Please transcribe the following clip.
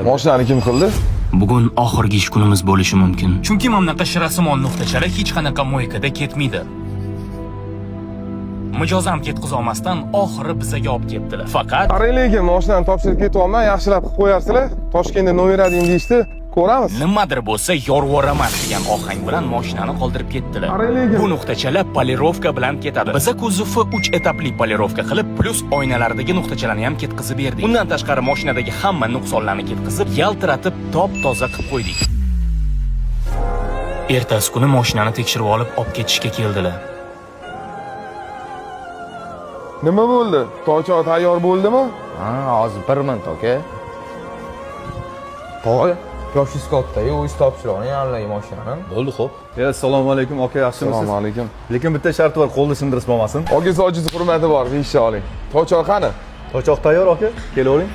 Mashinani kim qildi? Bugun oxirgi ish kunimiz bo'lishi mumkin. Chunki mamlakat shirasimon nuqtachalar hech qanaqa mo'ykada ketmaydi. Mijozam ketk'iza olmasdan oxiri bizaga olib ketdilar. Faqat Qaranglarga mashinani topshirib ketyapman, yaxshilab qilib qo'yarsizlar. Toshkentda no'merading deyishdi. Ko'ramiz. nimadir bo'lsa yorvoraman degan ohang bilan mashinani qoldirib ketdilar. Bu nuqtachalar polirovka bilan ketadi. Biza kuzovi 3 etapli polirovka qilib, plus oynalaridagi nuqtachalarni ham ketkizib berdik. Undan tashqari mashinadagi hamma nuqsonlarni ketkizib, yaltiratib, top-toza qilib qo'ydik. Ertasi kuni mashinani tekshirib olib ketishga keldilar. Nima bo'ldi? Toychoq tayyor bo'ldimi? Ha, hozir 1 minut, aka. To'g'ri. Yoshingiz katta-yu, o'zingiz topshirgan yangi mashinani. Bo'ldi, xo'p. Assalomu alaykum, aka, yaxshimisiz? Assalomu alaykum. Lekin bitta sharti bor, qo'lni sindirish bo'lmasin. Ogiz ojiz hurmati bor, deyishni oling. Toychoq qani? To'choq tayyor, aka. Kelavering.